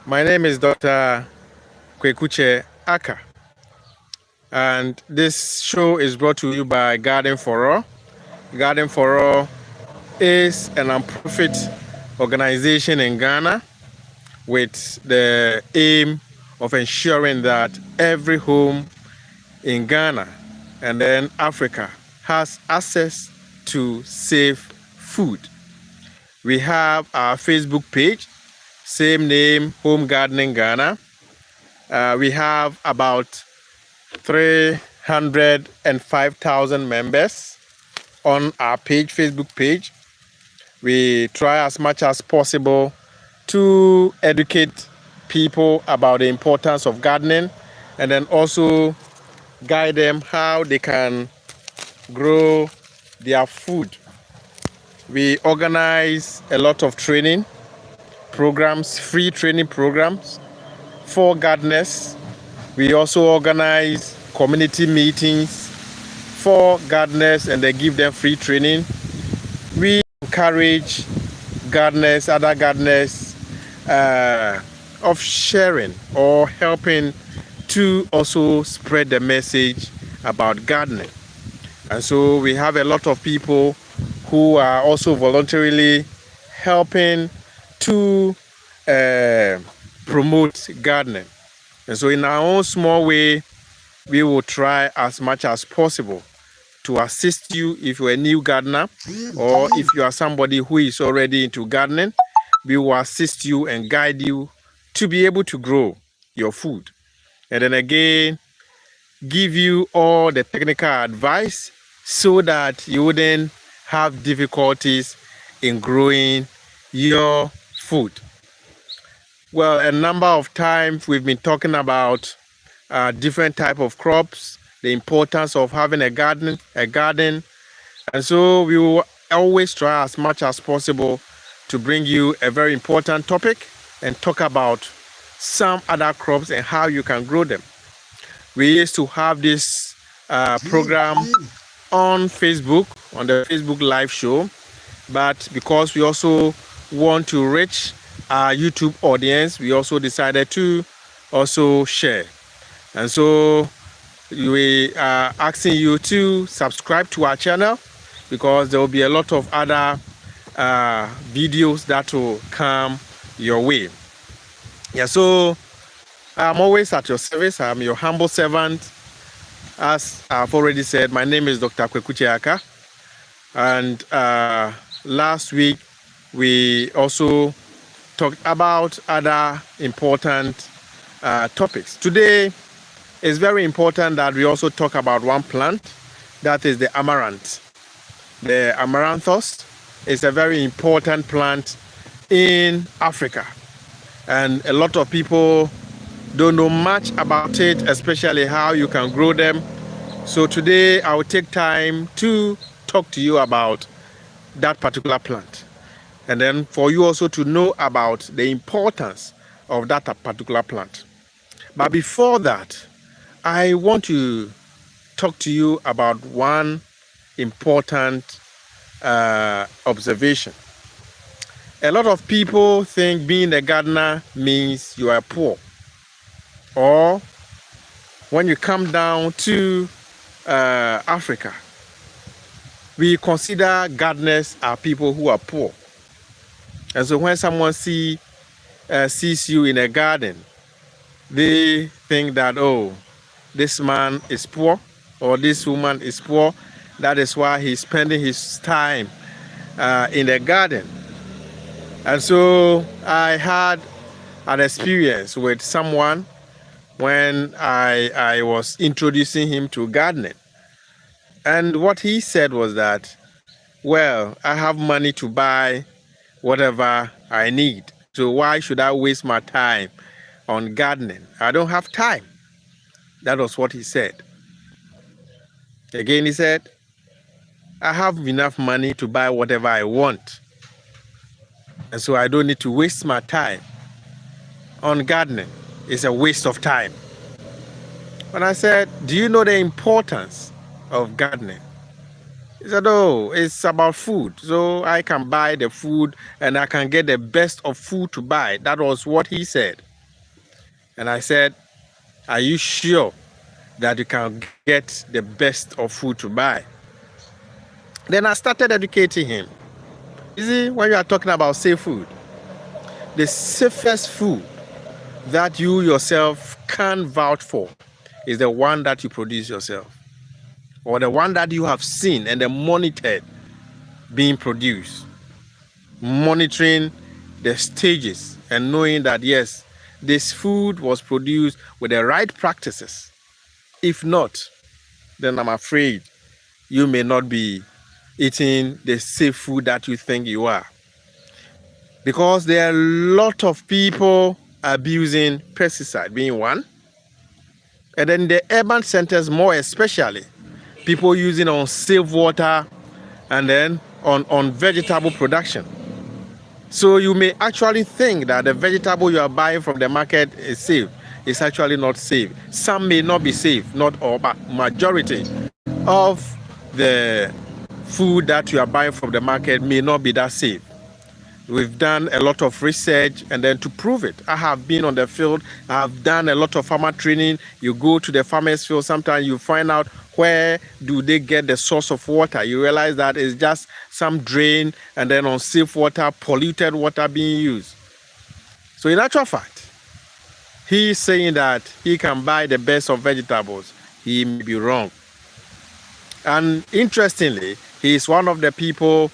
My name is Dr. Kwekuche Aka, and this show is brought to you by Garden for All. Garden for All is a non-profit organization in Ghana with the aim of ensuring that every home in Ghana and then Africa has access to safe food. We have our Facebook page, same name, Home Gardening Ghana. We have about 305,000 members on our Facebook page. We try as much as possible to educate people about the importance of gardening and then also guide them how they can grow their food. We organize a lot of training programs, free training programs for gardeners. We also organize community meetings for gardeners and they give them free training. We encourage gardeners, other gardeners of sharing or helping to also spread the message about gardening. And so we have a lot of people who are also voluntarily helping to promote gardening. And so in our own small way, we will try as much as possible to assist you if you're a new gardener or if you are somebody who is already into gardening. We will assist you and guide you to be able to grow your food. And then again, give you all the technical advice so that you wouldn't have difficulties in growing your food. Well, a number of times we've been talking about different type of crops, the importance of having a garden. And so we will always try as much as possible to bring you a very important topic and talk about some other crops and how you can grow them. We used to have this program on Facebook, on the Facebook live show, but because we also want to reach our YouTube audience, we also decided to also share. And so we are asking you to subscribe to our channel because there will be a lot of other videos that will come your way. Yeah, so I'm always at your service. I'm your humble servant. As I've already said, my name is Dr. Kwekuche Aka. And last week, we also talked about other important topics. Today, it's very important that we also talk about one plant, that is the amaranth. The Amaranthus is a very important plant in Africa. And a lot of people don't know much about it, especially how you can grow them. So today I will take time to talk to you about that particular plant. And then for you also to know about the importance of that particular plant. But before that, I want to talk to you about one important observation. A lot of people think being a gardener means you are poor. Or when you come down to Africa, we consider gardeners are people who are poor. And so when someone sees you in a garden, they think that, oh, this man is poor or this woman is poor. That is why he's spending his time in the garden. And so I had an experience with someone when I was introducing him to gardening. And what he said was that, well, I have money to buy whatever I need. So why should I waste my time on gardening? I don't have time. That was what he said. Again, he said, I have enough money to buy whatever I want. And so I don't need to waste my time on gardening. It's a waste of time. When I said, do you know the importance of gardening? He said, oh, it's about food. So I can buy the food and I can get the best of food to buy. That was what he said. And I said, are you sure that you can get the best of food to buy? Then I started educating him. You see, when you are talking about safe food, the safest food that you yourself can vouch for is the one that you produce yourself, or the one that you have seen and monitored being produced, monitoring the stages and knowing that yes, this food was produced with the right practices. If not, then I'm afraid you may not be eating the safe food that you think you are. Because there are a lot of people abusing pesticide, being one. And then the urban centers more especially, people using on safe water and then on vegetable production. So you may actually think that the vegetable you are buying from the market is safe. It's actually not safe. Some may not be safe, not all, but majority of the food that you are buying from the market may not be that safe. We've done a lot of research and then to prove it. I have been on the field. I've done a lot of farmer training. You go to the farmer's field, sometimes you find out where do they get the source of water. You realize that it's just some drain and then unsafe water, polluted water being used. So in actual fact, he is saying that he can buy the best of vegetables. He may be wrong. And interestingly, he is one of the people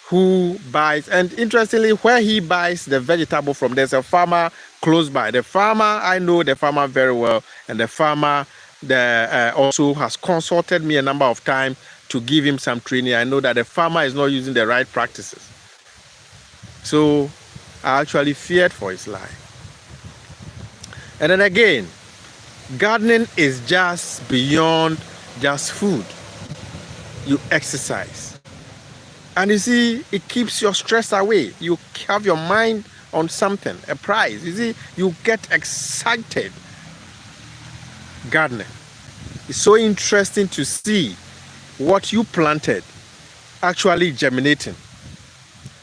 who buys, and interestingly, where he buys the vegetable from, there's a farmer close by. The farmer, I know the farmer very well, and the farmer also has consulted me a number of times to give him some training. I know that the farmer is not using the right practices. So I actually feared for his life. And then again, gardening is just beyond just food. You exercise. And you see, it keeps your stress away. You have your mind on something, a prize. You see, you get excited. Gardening. It's so interesting to see what you planted actually germinating.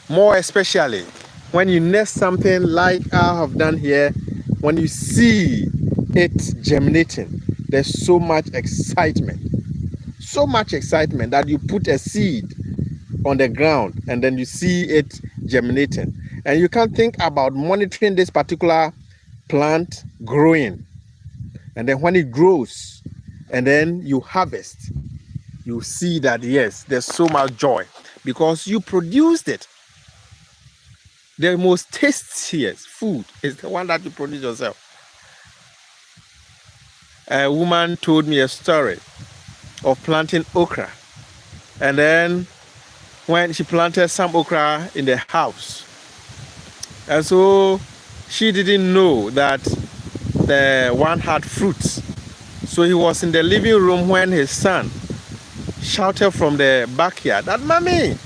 More especially when you nest something like I have done here, when you see it germinating, there's so much excitement. So much excitement that you put a seed on the ground and then you see it germinating. And you can think about monitoring this particular plant growing. And then when it grows and then you harvest, you see that yes, there's so much joy because you produced it. The most tastiest food is the one that you produce yourself. A woman told me a story of planting okra. And then when she planted some okra in the house. And so she didn't know that the one had fruits. So he was in the living room when his son shouted from the backyard that, "Mommy,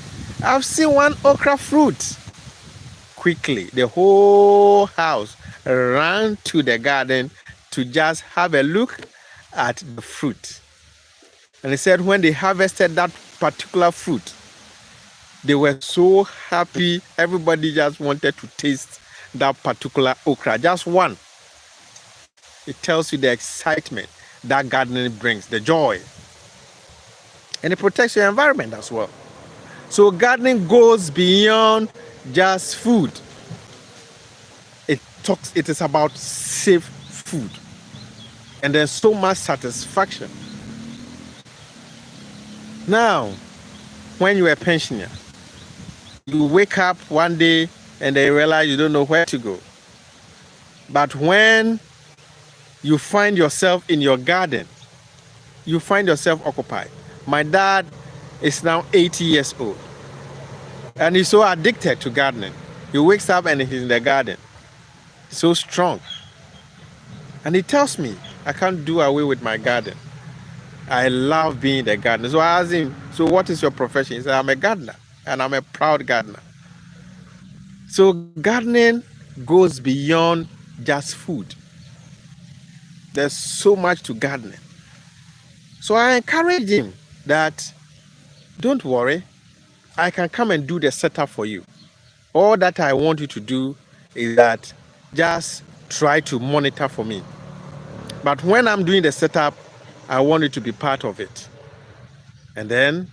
I've seen one okra fruit." Quickly, the whole house ran to the garden to just have a look at the fruit. And he said when they harvested that particular fruit, they were so happy. Everybody just wanted to taste that particular okra, just one. It tells you the excitement that gardening brings, the joy. And it protects your environment as well. So gardening goes beyond just food. It is about safe food. And there's so much satisfaction. Now, when you're a pensioner, you wake up one day and then you realize you don't know where to go. But when you find yourself in your garden, you find yourself occupied. My dad is now 80 years old. And he's so addicted to gardening. He wakes up and he's in the garden. So strong. And he tells me, I can't do away with my garden. I love being the gardener. So I asked him, so what is your profession? He said, I'm a gardener. And I'm a proud gardener. So gardening goes beyond just food. There's so much to gardening. So I encourage him that don't worry, I can come and do the setup for you. All that I want you to do is that just try to monitor for me. But when I'm doing the setup, I want you to be part of it. And then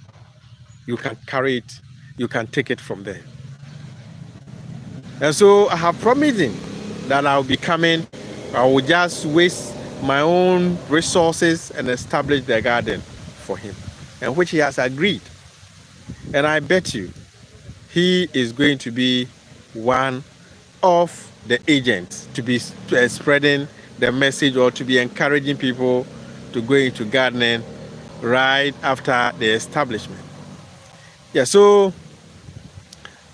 you can carry it, you can take it from there. And so I have promised him that I'll be coming. I will just waste my own resources and establish the garden for him, and which he has agreed. And I bet you he is going to be one of the agents to be spreading the message or to be encouraging people to go into gardening right after the establishment. Yeah, so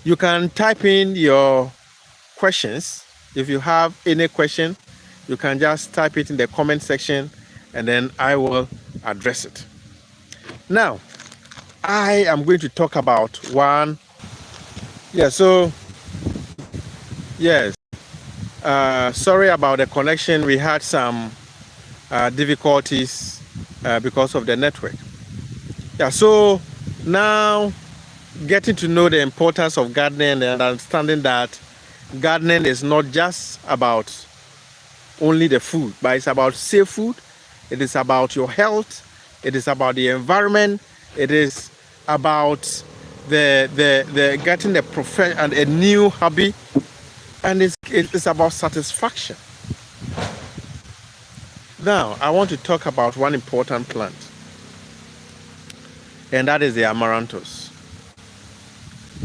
you can type in your questions. If you have any question, you can just type it in the comment section and then I will address it. Now, I am going to talk about one. Yeah, so, yes. Sorry about the connection. We had some difficulties because of the network. Yeah, so now getting to know the importance of gardening and understanding that gardening is not just about only the food, but it's about safe food. It is about your health. It is about the environment. It is about the getting the profession and a new hobby, and it's about satisfaction. Now, I want to talk about one important plant, and that is the amaranthus.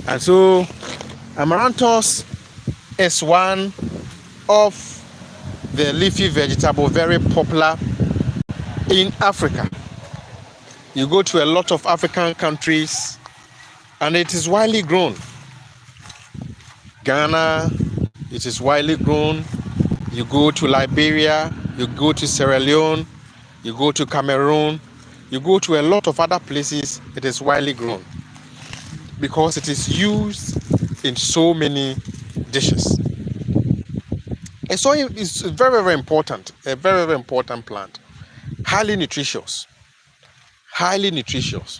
And so, amaranthus is one of the leafy vegetable very popular in Africa. You go to a lot of African countries and it is widely grown. Ghana, it is widely grown. You go to Liberia, you go to Sierra Leone, you go to Cameroon, you go to a lot of other places, it is widely grown because it is used in so many dishes. And so it's very, very important, a very, very important plant. Highly nutritious. Highly nutritious.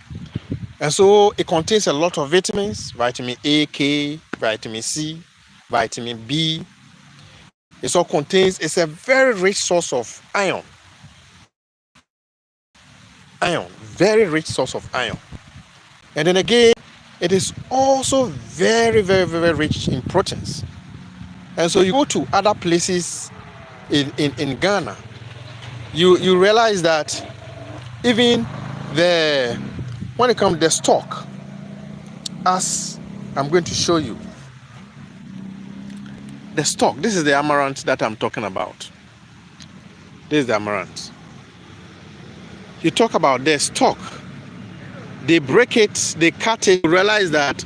And so it contains a lot of vitamins, vitamin A, K, vitamin C, vitamin B. It also contains, it's a very rich source of iron. Very rich source of iron. And then again, it is also very, very, very rich in proteins. And so you go to other places in Ghana, you realize that even when it comes to the stalk, as I'm going to show you, the stalk, this is the amaranth that I'm talking about. This is the amaranth. You talk about the stalk, they break it, they cut it, you realize that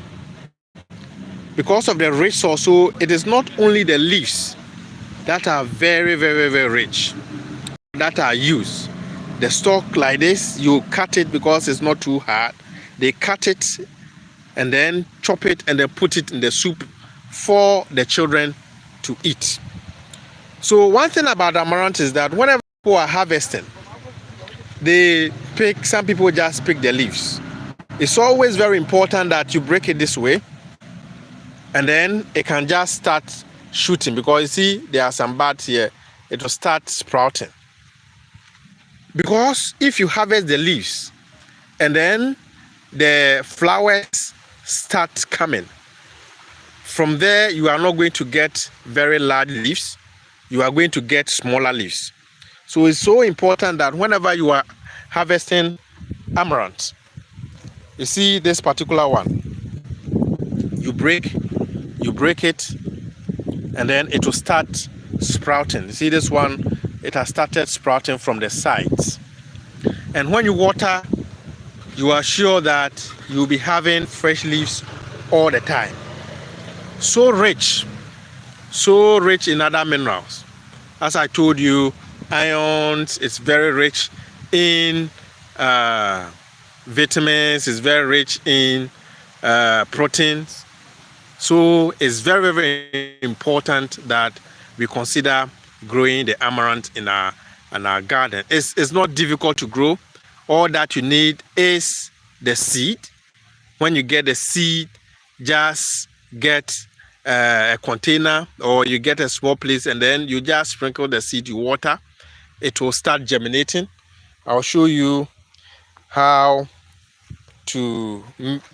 because of the rich source, so it is not only the leaves that are very, very, very rich that are used. The stalk like this, you cut it because it's not too hard. They cut it and then chop it and then put it in the soup for the children to eat. So one thing about amaranth is that whenever people are harvesting, some people just pick the leaves. It's always very important that you break it this way and then it can just start shooting, because you see there are some buds here, it will start sprouting. Because if you harvest the leaves and then the flowers start coming, from there you are not going to get very large leaves, you are going to get smaller leaves. So it's so important that whenever you are harvesting amaranth, you see this particular one, you break it and then it will start sprouting. You see this one, it has started sprouting from the sides. And when you water, you are sure that you'll be having fresh leaves all the time. So rich in other minerals. As I told you, ions, it's very rich in vitamins, it's very rich in proteins. So it's very, very important that we consider growing the amaranth in our garden. It's not difficult to grow. All that you need is the seed. When you get the seed, just get a container, or you get a small place, and then you just sprinkle the seed, you water, it will start germinating. I'll show you how to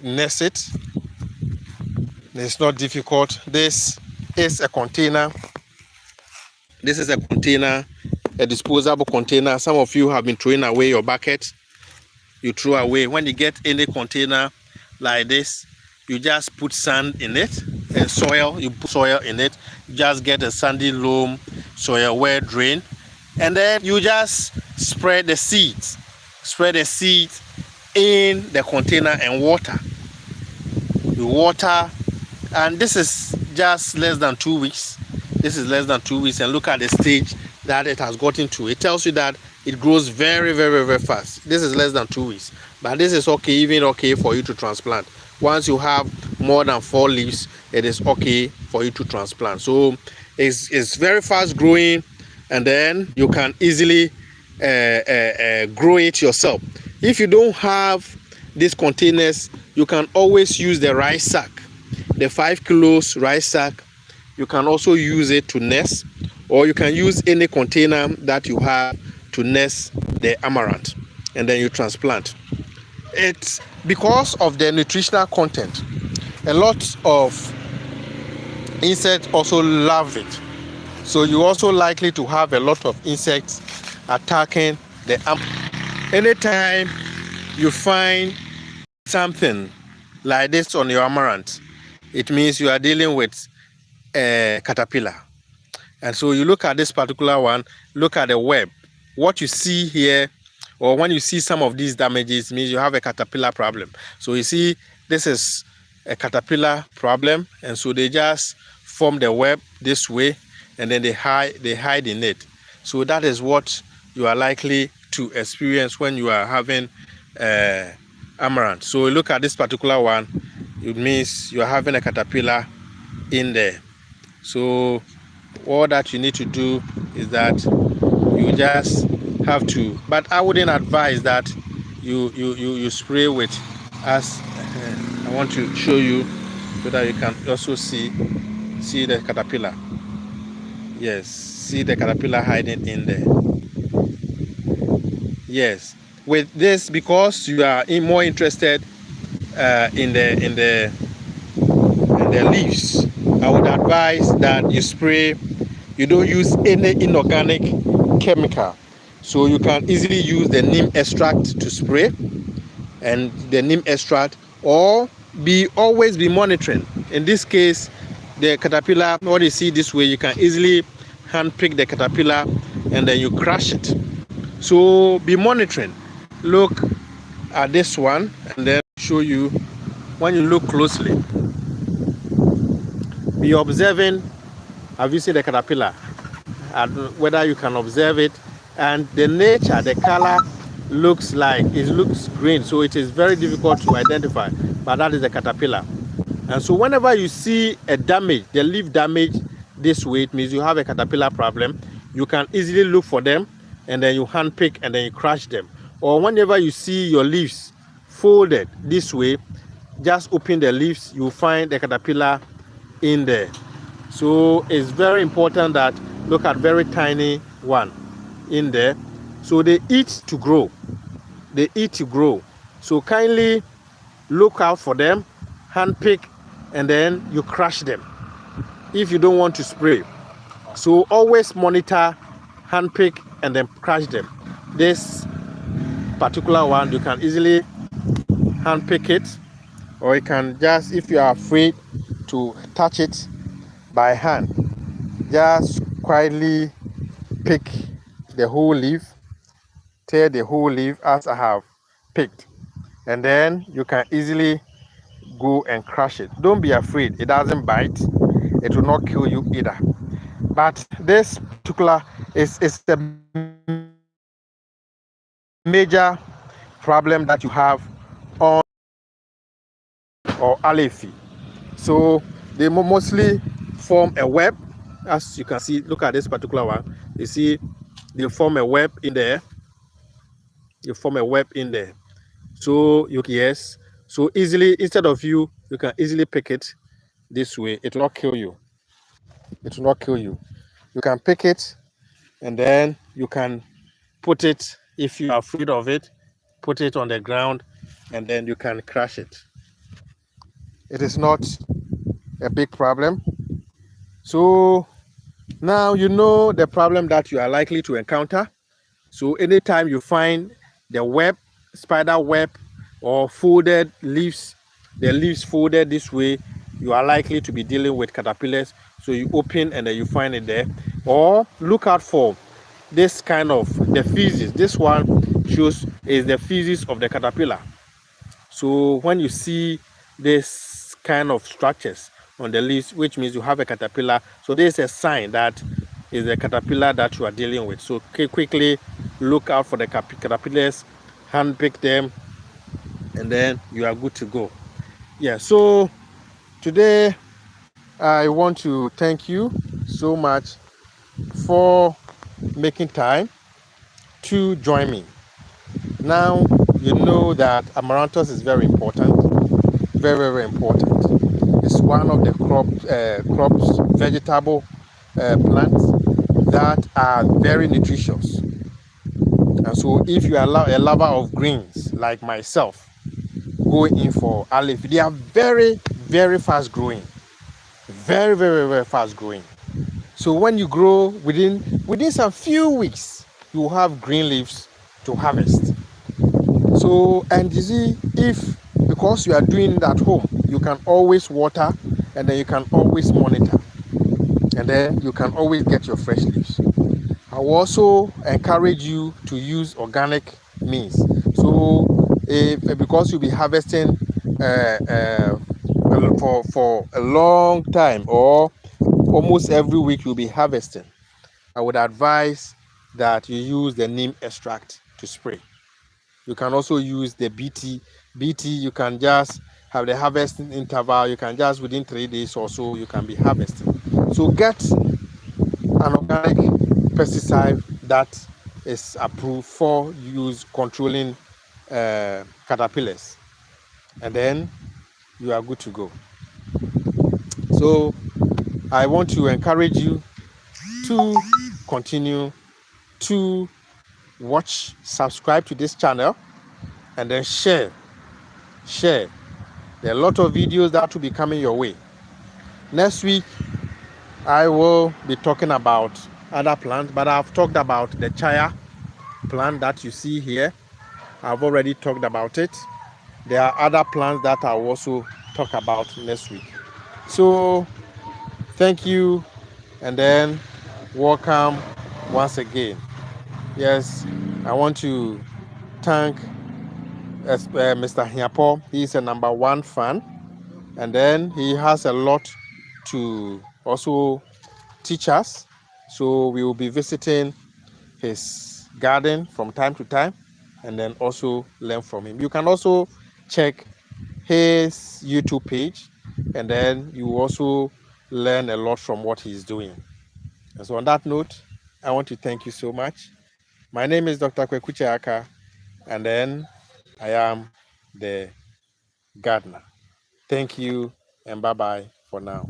nest it. It's not difficult. This is a container. This is a container, a disposable container. Some of you have been throwing away your bucket. You throw away. When you get any container like this, you just put sand in it and soil. You put soil in it. You just get a sandy loam soil, well drained, and then you just spread the seeds. Spread the seeds in the container and water. You water, and this is just less than 2 weeks. This is less than 2 weeks, and look at the stage that it has gotten to. It tells you that it grows very, very, very fast. This is less than 2 weeks, but this is okay, even okay for you to transplant. Once you have more than 4 leaves, it is okay for you to transplant. So it's very fast growing, and then you can easily grow it yourself. If you don't have these containers, you can always use the rice sack, the 5 kilos rice sack. You can also use it to nest, or you can use any container that you have to nest the amaranth, and then you transplant. It's because of the nutritional content. A lot of insects also love it. So you're also likely to have a lot of insects attacking the amaranth. Anytime you find something like this on your amaranth, it means you are dealing with a caterpillar. And so you look at this particular one, look at the web. What you see here, or when you see some of these damages, means you have a caterpillar problem. So you see, this is a caterpillar problem, and so they just form the web this way, and then they hide in it. So that is what you are likely to experience when you are having amaranth. So look at this particular one, it means you are having a caterpillar in there. So all that you need to do is that you just have to, but I wouldn't advise that you spray with, as I want to show you so that you can also see the caterpillar. Yes, see the caterpillar hiding in there. Yes, with this, because you are more interested in the leaves, I would advise that you spray. You don't use any inorganic chemical. So you can easily use the neem extract to spray, and the neem extract, or always be monitoring. In this case, the caterpillar, what you see this way, you can easily hand pick the caterpillar and then you crush it. So be monitoring. Look at this one, and then show you. When you look closely, be observing. Have you seen the caterpillar? And whether you can observe it, and the nature, the color looks green, so it is very difficult to identify, but that is the caterpillar. And so whenever you see a damage, the leaf damage this way, it means you have a caterpillar problem. You can easily look for them, and then you hand pick and then you crush them. Or whenever you see your leaves folded this way, just open the leaves, you find the caterpillar in there. So it's very important that look at very tiny one in there. So they eat to grow. They eat to grow. So kindly look out for them, hand pick, and then you crush them if you don't want to spray. So always monitor, hand pick, and then crush them. This particular one, you can easily hand pick it, or you can just, if you are afraid to touch it by hand, just quietly pick the whole leaf, tear the whole leaf as I have picked, and then you can easily go and crush it. Don't be afraid, it doesn't bite, it will not kill you either. But this particular is the major problem that you have on or alephi. So they mostly form a web, as you can see. Look at this particular one. You see they form a web in there. You form a web in there. So so easily, instead of you can easily pick it this way, it will not kill you. It will not kill you. You can pick it and then you can put it, if you are afraid of it, put it on the ground and then you can crush it. It is not a big problem. So now you know the problem that you are likely to encounter. So anytime you find the web, spider web, or folded leaves, the leaves folded this way, you are likely to be dealing with caterpillars. So you open and then you find it there. Or look out for this kind of the feces. This one shows is the feces of the caterpillar. So when you see this kind of structures on the leaves, which means you have a caterpillar, so this is a sign that is the caterpillar that you are dealing with. So quickly look out for the caterpillars, hand pick them, and then you are good to go. Yeah, so today I want to thank you so much for making time to join me. Now you know that amaranthus is very important, very important. It's one of the crops, vegetable plants that are very nutritious. And so if you are a lover of greens like myself, go in for olive. They are very fast growing. Very fast growing. So when you grow within some few weeks, you will have green leaves to harvest. So, and you see, if because you are doing it at home, you can always water and then you can always monitor and then you can always get your fresh leaves. I will also encourage you to use organic means. So, because you'll be harvesting for a long time or almost every week you'll be harvesting, I would advise that you use the neem extract to spray. You can also use the BT. BT, you can just have the harvesting interval. You can just within 3 days or so, you can be harvesting. So get an organic pesticide that is approved for use controlling caterpillars, and then you are good to go. So I want to encourage you to continue to watch, subscribe to this channel, and then share. There are a lot of videos that will be coming your way. Next week, I will be talking about other plants, but I've talked about the chaya plant that you see here. I've already talked about it. There are other plants that I'll also talk about next week. So thank you, and then welcome once again. Yes, I want to thank Mr. Hiapo. He's a #1 fan, and then he has a lot to also teach us. So we will be visiting his garden from time to time and then also learn from him. You can also check his YouTube page and then you will also learn a lot from what he's doing. And so on that note, I want to thank you so much. My name is Dr. Kwekucheaka, and then I am the gardener. Thank you and bye-bye for now.